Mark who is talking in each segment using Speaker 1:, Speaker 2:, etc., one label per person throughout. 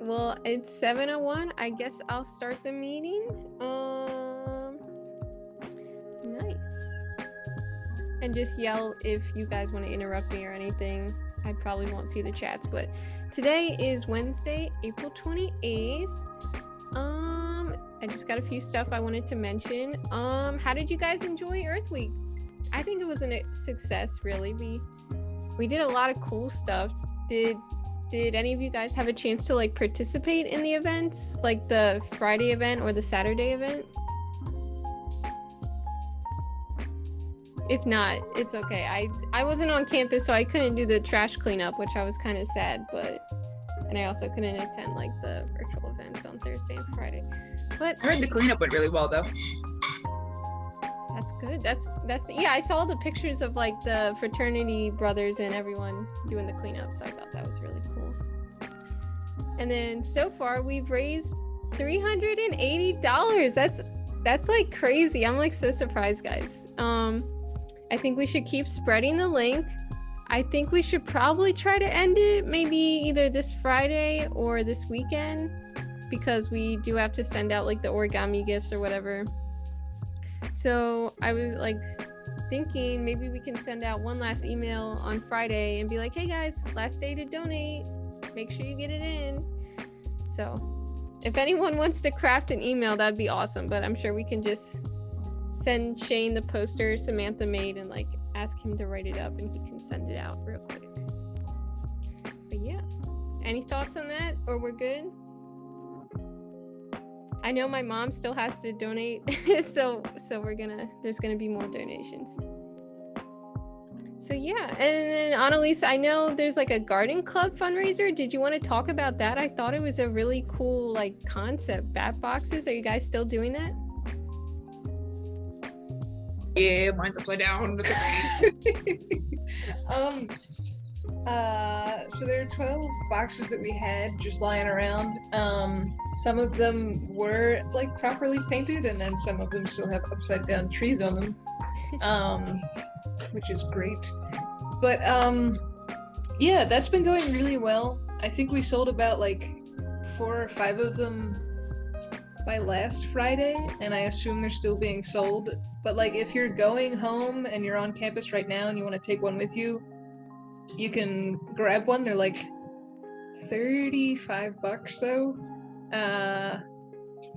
Speaker 1: well, it's 7:01. I guess I'll start the meeting. Nice. And just yell if you guys want to interrupt me or anything. I probably won't see the chats, but today is Wednesday, April 28th. I just got a few stuff I wanted to mention. How did you guys enjoy Earth Week? I think it was a success, really. We did a lot of cool stuff. Did any of you guys have a chance to like participate in the events, like the Friday event or the Saturday event? If not, it's okay. I wasn't on campus, so I couldn't do the trash cleanup, which I was kind of sad, and I also couldn't attend like the virtual events on Thursday and Friday. But
Speaker 2: I heard the cleanup went really well though.
Speaker 1: That's good. That's yeah, I saw the pictures of like the fraternity brothers and everyone doing the cleanup, so I thought that was really cool. And then so far we've raised $380. That's like crazy. I'm like so surprised, guys. I think we should keep spreading the link. I think we should probably try to end it maybe either this Friday or this weekend, because we do have to send out like the origami gifts or whatever. So I was like thinking maybe we can send out one last email on Friday and be like, hey guys, last day to donate, make sure you get it in. So if anyone wants to craft an email, that'd be awesome, but I'm sure we can just send Shane the poster Samantha made and like ask him to write it up and he can send it out real quick. But yeah, any thoughts on that, or we're good? I know my mom still has to donate, so there's gonna be more donations. So yeah, and then Annalise, I know there's like a garden club fundraiser. Did you want to talk about that? I thought it was a really cool like concept. Bat boxes. Are you guys still doing that?
Speaker 2: Yeah, mine's upside down.
Speaker 3: So there are 12 boxes that we had just lying around. Some of them were like properly painted, and then some of them still have upside down trees on them, which is great. But yeah, that's been going really well. I think we sold about like 4 or 5 of them by last Friday, and I assume they're still being sold. But like if you're going home and you're on campus right now and you want to take one with you, you can grab one. They're like $35 though.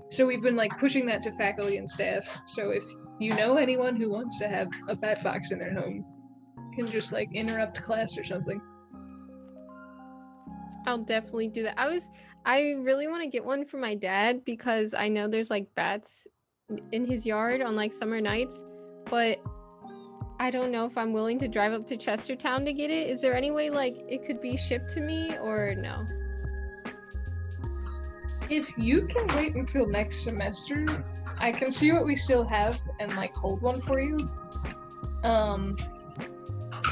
Speaker 3: So we've been like pushing that to faculty and staff. So if you know anyone who wants to have a bat box in their home, can just like interrupt class or something.
Speaker 1: I'll definitely do that. I really want to get one for my dad because I know there's like bats in his yard on like summer nights, but I don't know if I'm willing to drive up to Chestertown to get it. Is there any way like it could be shipped to me, or no?
Speaker 3: If you can wait until next semester, I can see what we still have and like hold one for you.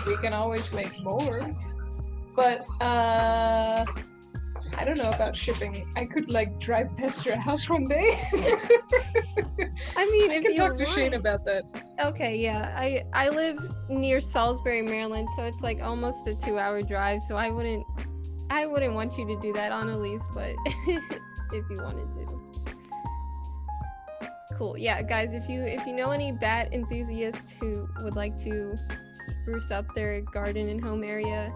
Speaker 3: We can always make more, but I don't know about shipping. I could like drive past your house one day.
Speaker 1: I mean,
Speaker 3: I can talk to Shane about that.
Speaker 1: Okay, yeah. I live near Salisbury, Maryland, so it's like almost a 2-hour drive. So I wouldn't want you to do that, Annalise, but if you wanted to. Cool. Yeah, guys, if you know any bat enthusiasts who would like to spruce up their garden and home area,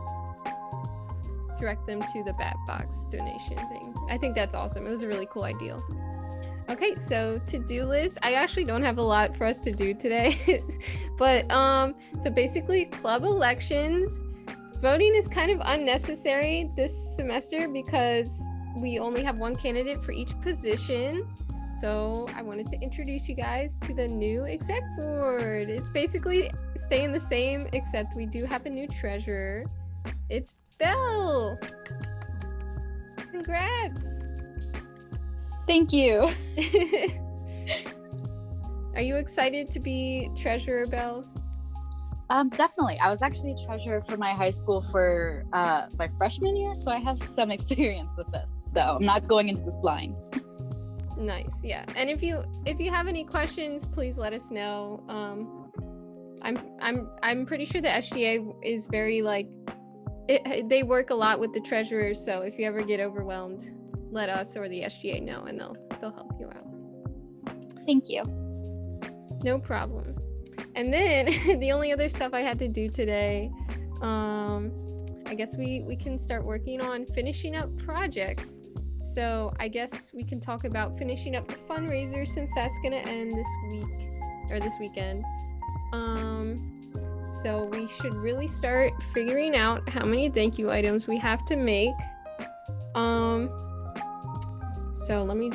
Speaker 1: direct them to the bat box donation thing. I think that's awesome. It was a really cool idea. Okay, so to-do list. I actually don't have a lot for us to do today, but so basically club elections. Voting is kind of unnecessary this semester because we only have one candidate for each position. So I wanted to introduce you guys to the new exec board. It's basically staying the same, except we do have a new treasurer. It's Belle. Congrats.
Speaker 4: Thank you.
Speaker 1: Are you excited to be treasurer, Belle?
Speaker 4: Definitely. I was actually treasurer for my high school for my freshman year, so I have some experience with this. So I'm not going into this blind.
Speaker 1: Nice, yeah. And if you have any questions, please let us know. I'm pretty sure the SGA is very like they work a lot with the treasurers. So if you ever get overwhelmed, let us or the SGA know, and they'll help you out.
Speaker 4: Thank you.
Speaker 1: No problem. And then the only other stuff I had to do today, I guess we can start working on finishing up projects. So I guess we can talk about finishing up the fundraiser, since that's gonna end this week or this weekend. So we should really start figuring out how many thank you items we have to make. So let me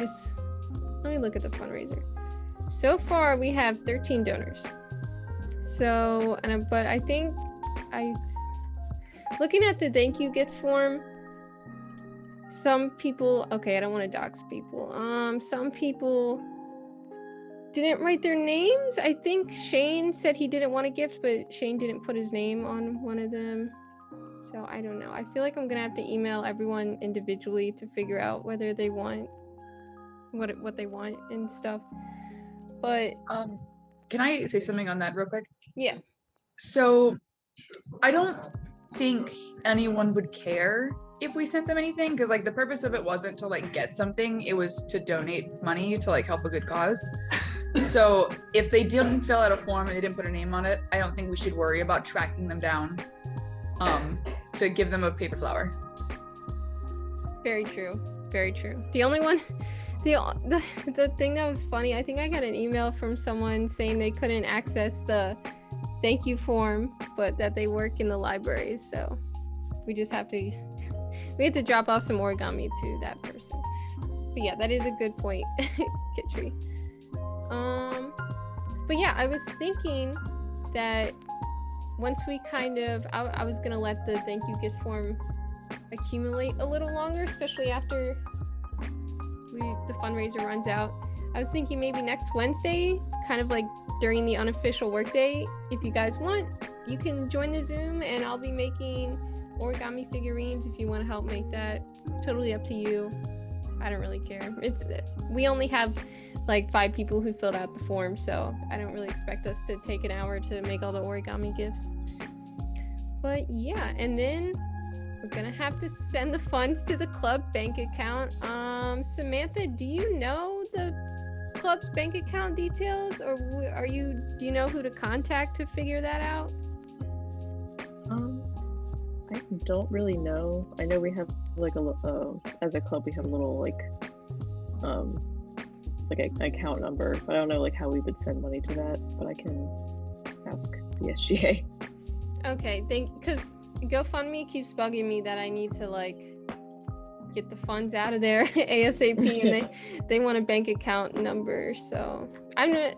Speaker 1: look at the fundraiser. So far we have 13 donors. So, but I think looking at the thank you gift form, some people, okay, I don't want to dox people. Some people didn't write their names. I think Shane said he didn't want a gift, but Shane didn't put his name on one of them. So I don't know. I feel like I'm gonna have to email everyone individually to figure out whether they want what they want and stuff. But
Speaker 2: can I say something on that real quick?
Speaker 1: Yeah.
Speaker 2: So I don't think anyone would care if we sent them anything, because like the purpose of it wasn't to like get something, it was to donate money to like help a good cause. So if they didn't fill out a form and they didn't put a name on it, I don't think we should worry about tracking them down to give them a paper flower.
Speaker 1: Very true. Very true. The only one, the thing that was funny, I think I got an email from someone saying they couldn't access the thank you form, but that they work in the library, so we just have to drop off some origami to that person. But yeah, that is a good point, Kitri. But yeah, I was thinking that once we I was gonna let the thank you gift form accumulate a little longer, especially after the fundraiser runs out. I was thinking maybe next Wednesday, kind of like during the unofficial workday, if you guys want, you can join the Zoom and I'll be making origami figurines if you want to help make that. Totally up to you. I don't really care. We only have like 5 people who filled out the form, so I don't really expect us to take an hour to make all the origami gifts. But yeah, and then we're gonna have to send the funds to the club bank account. Samantha, do you know the club's bank account details, or do you know who to contact to figure that out?
Speaker 5: I don't really know. I know we have like as a club we have a little like an account number, but I don't know like how we would send money to that, but I can ask the SGA.
Speaker 1: Okay, because GoFundMe keeps bugging me that I need to like get the funds out of there ASAP, and they want a bank account number. So let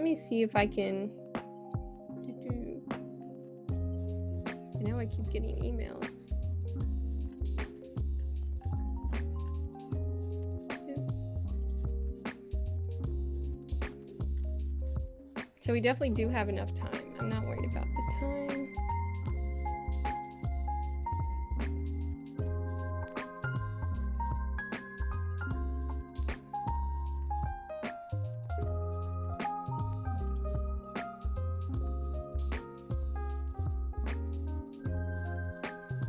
Speaker 1: me see if I can. I know I keep getting emails. So we definitely do have enough time. I'm not worried about the time.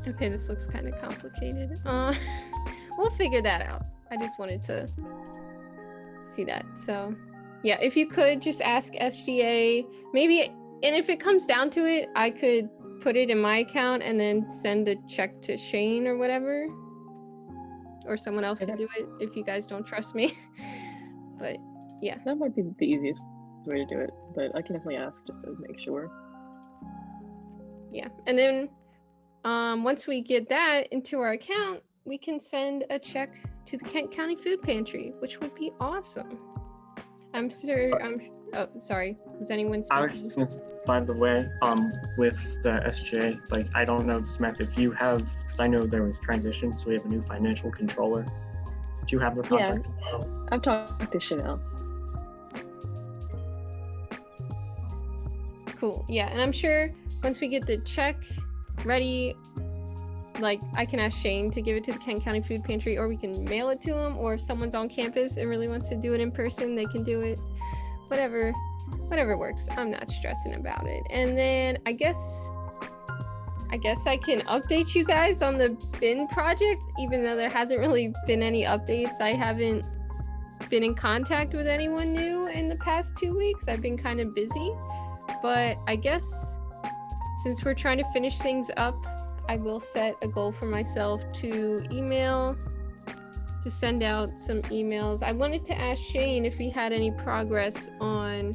Speaker 1: Okay, this looks kind of complicated. We'll figure that out. I just wanted to see that. So yeah, if you could just ask SGA, maybe, and if it comes down to it, I could put it in my account and then send a check to Shane or whatever, or someone else can do it if you guys don't trust me. But yeah,
Speaker 5: that might be the easiest way to do it, but I can definitely ask just to make sure.
Speaker 1: Yeah, and then once we get that into our account, we can send a check to the Kent County Food Pantry, which would be awesome. Oh, sorry. Was anyone speaking?
Speaker 6: I was just gonna, by the way, with the SGA, like, I don't know, Samantha, if you have, because I know there was transition, so we have a new financial controller. Do you have the contact?
Speaker 5: Yeah, I've talked to Chanel.
Speaker 1: Cool. Yeah, and I'm sure once we get the check ready, like, I can ask Shane to give it to the Kent County Food Pantry, or we can mail it to him, or if someone's on campus and really wants to do it in person, they can do it. Whatever works. I'm not stressing about it. And then I guess I guess I can update you guys on the bin project, even though there hasn't really been any updates. I haven't been in contact with anyone new in the past 2 weeks. I've been kind of busy, but I guess since we're trying to finish things up, I will set a goal for myself to send out some emails. I wanted to ask Shane if he had any progress on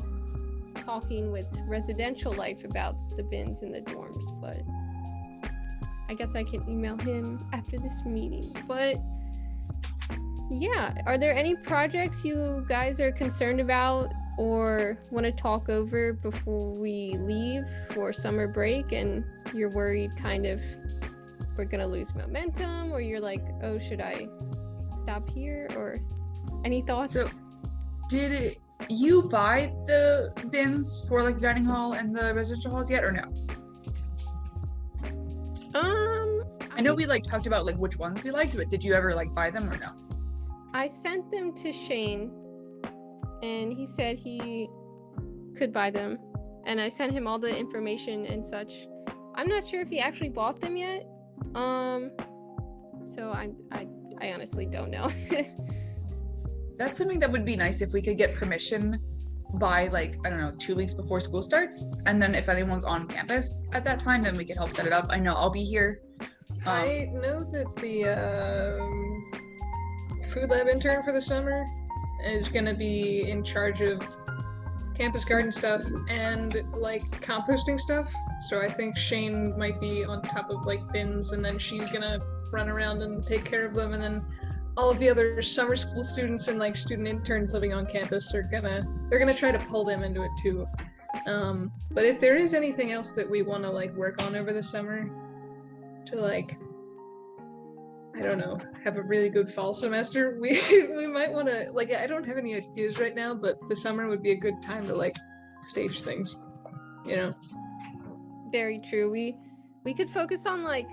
Speaker 1: talking with Residential Life about the bins in the dorms, but I guess I can email him after this meeting. But yeah, are there any projects you guys are concerned about or want to talk over before we leave for summer break, and you're worried kind of we're gonna lose momentum, or you're like, oh, should I stop here, or any thoughts?
Speaker 2: So did you buy the bins for like the dining hall and the residential halls yet, or no? I know we like talked about like which ones we liked, but did you ever like buy them or no?
Speaker 1: I sent them to Shane and he said he could buy them, and I sent him all the information and such. I'm not sure if he actually bought them yet. So I honestly don't know.
Speaker 2: That's something that would be nice if we could get permission by like, I don't know, 2 weeks before school starts. And then if anyone's on campus at that time, then we could help set it up. I know I'll be here.
Speaker 3: I know that the food lab intern for the summer is going to be in charge of campus garden stuff and like composting stuff. So I think Shane might be on top of like bins, and then she's going to run around and take care of them. And then all of the other summer school students and like student interns living on campus they're gonna try to pull them into it too. But if there is anything else that we want to like work on over the summer to like, I don't know, have a really good fall semester, we might want to like, I don't have any ideas right now, but the summer would be a good time to like stage things, you know.
Speaker 1: Very true. We could focus on like,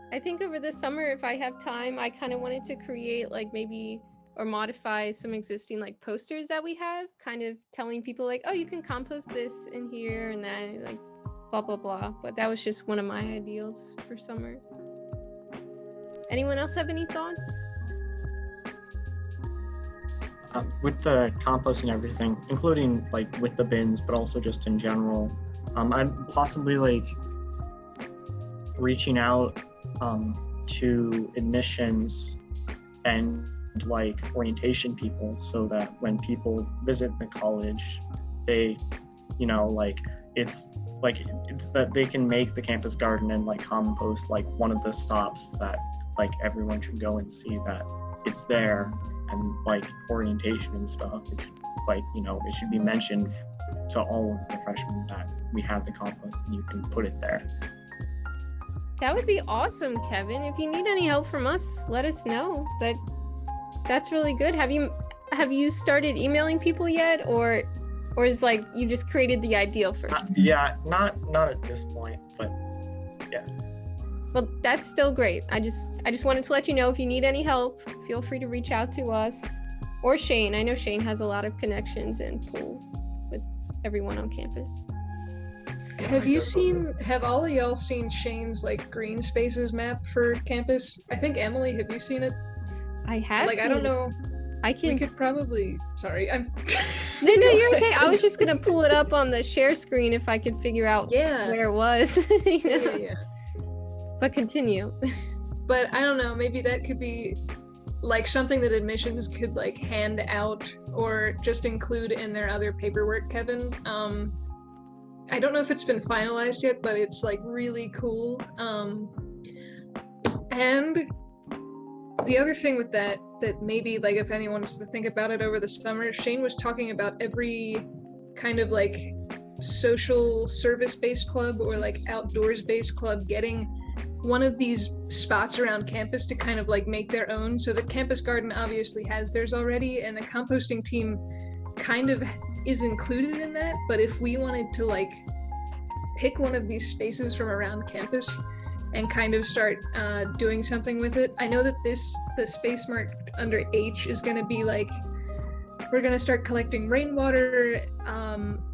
Speaker 1: I think over the summer, if I have time, I kind of wanted to create like maybe or modify some existing like posters that we have, kind of telling people like, oh, you can compost this in here and that, like blah, blah, blah. But that was just one of my ideals for summer. Anyone else have any thoughts?
Speaker 6: With the compost and everything, including like with the bins, but also just in general, I'm possibly like reaching out to admissions and like orientation people, so that when people visit the college, they, you know, like it's that they can make the campus garden and like compost like one of the stops that like everyone should go and see that it's there, and like orientation and stuff. It should, like, you know, it should be mentioned to all of the freshmen that we have the compost and you can put it there.
Speaker 1: That would be awesome, Kevin. If you need any help from us, let us know. That's really good. Have you started emailing people yet, or is like you just created the ideal first?
Speaker 6: Yeah, not at this point, but yeah.
Speaker 1: Well, that's still great. I just wanted to let you know, if you need any help, feel free to reach out to us or Shane. I know Shane has a lot of connections and pull with everyone on campus.
Speaker 3: Have all of y'all seen Shane's like green spaces map for campus? I think Emily, have you seen it?
Speaker 1: I have.
Speaker 3: Like, I don't know.
Speaker 1: We
Speaker 3: could probably. Sorry, I'm.
Speaker 1: No, you're okay. I was just gonna pull it up on the share screen if I could figure out where it was. You know?
Speaker 3: Yeah.
Speaker 1: But continue.
Speaker 3: But I don't know. Maybe that could be like something that admissions could like hand out or just include in their other paperwork, Kevin. I don't know if it's been finalized yet, but it's like really cool. And the other thing with that maybe like if anyone wants to think about it over the summer, Shane was talking about every kind of like social service-based club or like outdoors-based club getting one of these spots around campus to kind of like make their own. So the campus garden obviously has theirs already, and the composting team kind of is included in that. But if we wanted to like pick one of these spaces from around campus and kind of start doing something with it, I know that the space marked under H is going to be like we're gonna start collecting rainwater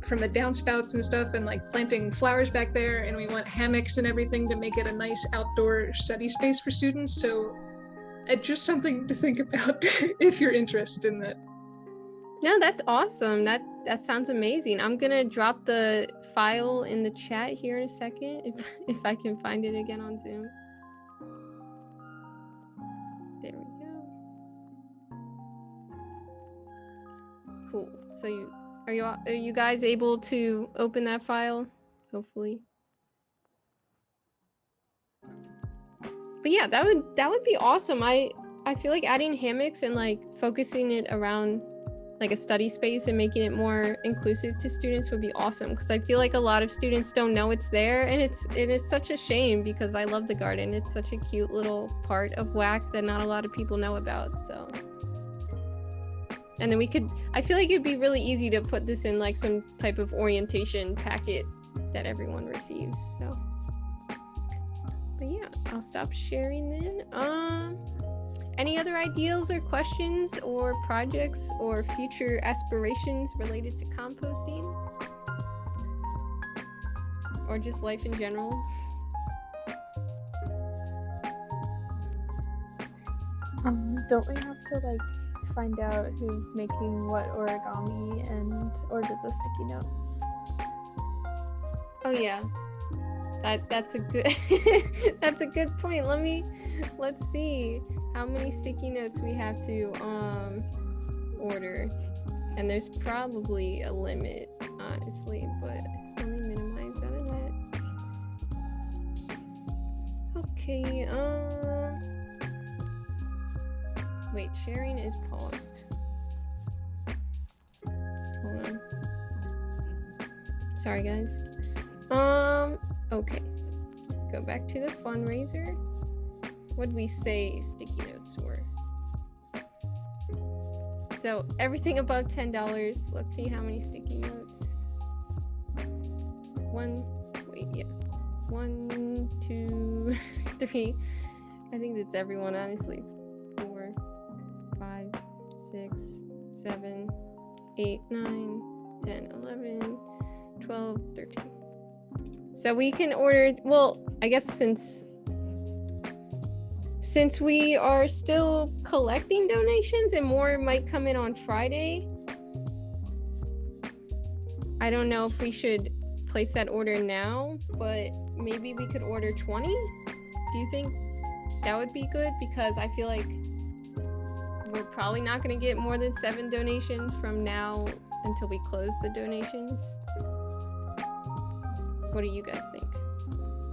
Speaker 3: from the downspouts and stuff, and like planting flowers back there. And we want hammocks and everything to make it a nice outdoor study space for students. So, just something to think about if you're interested in that.
Speaker 1: No, that's awesome. That sounds amazing. I'm gonna drop the file in the chat here in a second if I can find it again on Zoom. There we go. Cool. So are you guys able to open that file? Hopefully. But yeah, that would be awesome. I feel like adding hammocks and like focusing it around like a study space and making it more inclusive to students would be awesome, because I feel like a lot of students don't know it's there, and it's such a shame because I love the garden. It's such a cute little part of WAC that not a lot of people know about. So, and then I feel like it'd be really easy to put this in like some type of orientation packet that everyone receives. So, but yeah, I'll stop sharing then. Any other ideas or questions or projects or future aspirations related to composting? Or just life in general?
Speaker 7: Don't we have to like find out who's making what origami and order the sticky notes?
Speaker 1: Oh yeah. That's a good that's a good point. Let's see how many sticky notes we have to order. And there's probably a limit, honestly, but let me minimize out of that. Okay, wait, sharing is paused. Hold on. Sorry guys. Okay. Go back to the fundraiser. What'd we say sticky notes were? So everything above $10. Let's see how many sticky notes. 1, 2, 3. I think that's everyone, honestly. 4, 5, 6, 7, 8, 9, 10, 11, 12, 13. So we can order, well, I guess since we are still collecting donations and more might come in on Friday, I don't know if we should place that order now, but maybe we could order 20. Do you think that would be good? Because I feel like we're probably not going to get more than 7 donations from now until we close the donations. What do you guys think?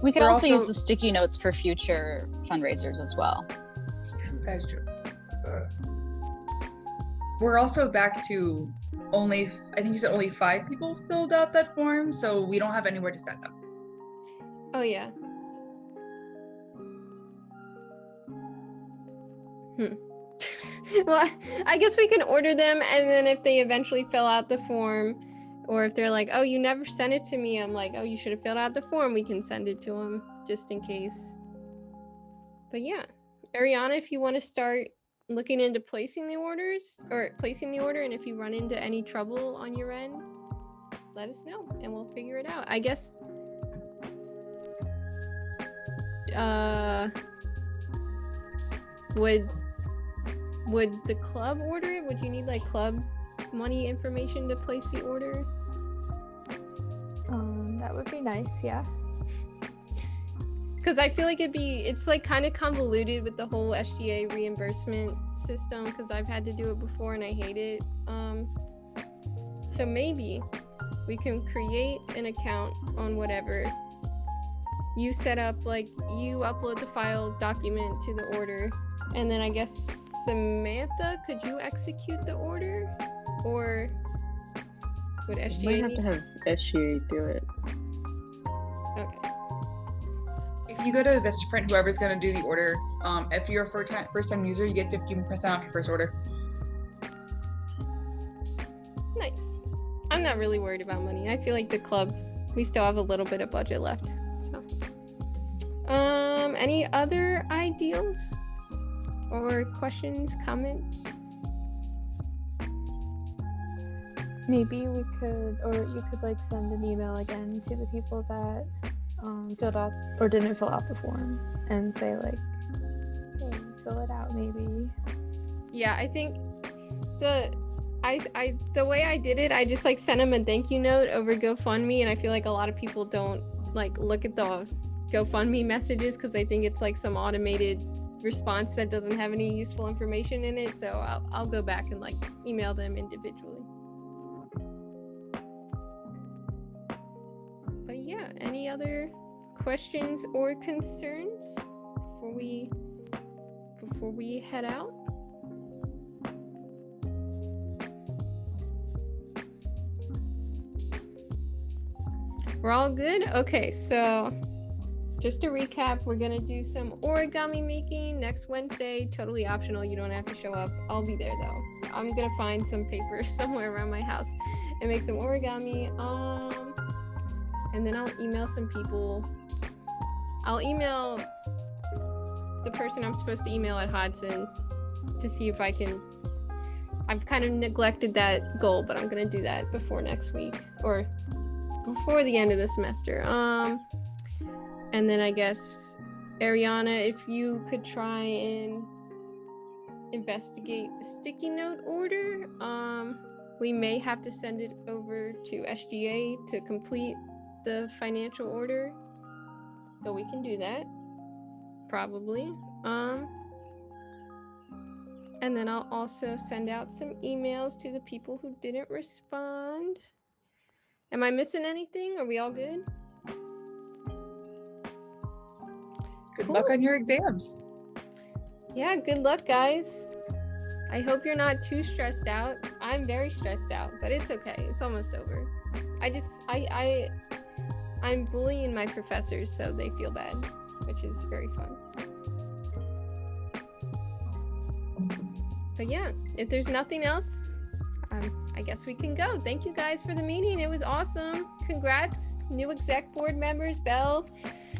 Speaker 4: We could also use the sticky notes for future fundraisers as well.
Speaker 2: That is true. We're also back to only, I think you said only 5 people filled out that form, so we don't have anywhere to send them.
Speaker 1: Oh yeah. Well, I guess we can order them, and then if they eventually fill out the form, or if they're like, oh, you never sent it to me, I'm like, oh, you should have filled out the form, we can send it to them just in case. But yeah, Ariana, if you want to start looking into placing the order, and if you run into any trouble on your end, let us know and we'll figure it out. I guess would the club order it? Would you need like club money information to place the order?
Speaker 7: That would be nice, yeah.
Speaker 1: Because I feel like it's like kind of convoluted with the whole SGA reimbursement system, because I've had to do it before and I hate it. So maybe we can create an account on whatever you set up, like you upload the file document to the order, and then I guess Samantha, could you execute the order, or would SGA
Speaker 5: might have to have SGA do it.
Speaker 1: Okay.
Speaker 2: If you go to Vistaprint, whoever's going to do the order, if you're a first-time user, you get 15% off your first order.
Speaker 1: Nice. I'm not really worried about money. I feel like the club, we still have a little bit of budget left. So, any other ideas or questions, comments?
Speaker 7: maybe we could, or you could like send an email again to the people that filled out or didn't fill out the form and say like, hey, fill it out maybe.
Speaker 1: Yeah, I think the way I did it, I just like sent them a thank you note over GoFundMe, and I feel like a lot of people don't like look at the GoFundMe messages because they think it's like some automated response that doesn't have any useful information in it. So I'll go back and like email them individually. But yeah, any other questions or concerns before we head out? We're all good? Okay, so just to recap, we're gonna do some origami making next Wednesday, totally optional. You don't have to show up. I'll be there though. I'm gonna find some paper somewhere around my house and make some origami. And then I'll email some people. I'll email the person I'm supposed to email at Hodson to see if I can. I've kind of neglected that goal, but I'm gonna do that before next week or before the end of the semester. And then I guess Ariana, if you could try and investigate the sticky note order, we may have to send it over to SGA to complete the financial order, so we can do that probably. And then I'll also send out some emails to the people who didn't respond. Am I missing anything? Are we all good?
Speaker 2: Good luck on your exams.
Speaker 1: Yeah, good luck, guys. I hope you're not too stressed out. I'm very stressed out, but it's okay. It's almost over. I'm bullying my professors, so they feel bad, which is very fun. But yeah, if there's nothing else, I guess we can go. Thank you guys for the meeting. It was awesome. Congrats, new exec board members, Belle.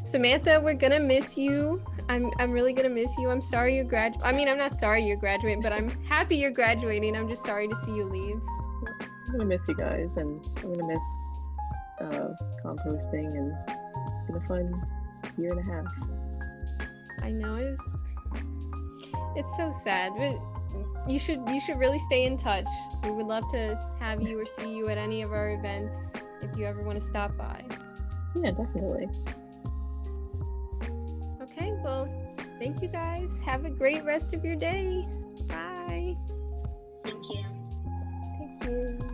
Speaker 1: Samantha, we're gonna miss you. I'm really gonna miss you. I'm sorry you're I'm not sorry you're graduating, but I'm happy you're graduating. I'm just sorry to see you leave.
Speaker 5: I'm gonna miss you guys, and I'm gonna miss composting, and it's been a fun year and a half.
Speaker 1: I know, it's so sad, but you should really stay in touch. We would love to have you or see you at any of our events if you ever want to stop by.
Speaker 5: Yeah, definitely.
Speaker 1: Okay, well, thank you guys. Have a great rest of your day. Bye.
Speaker 4: Thank you.
Speaker 7: Thank you.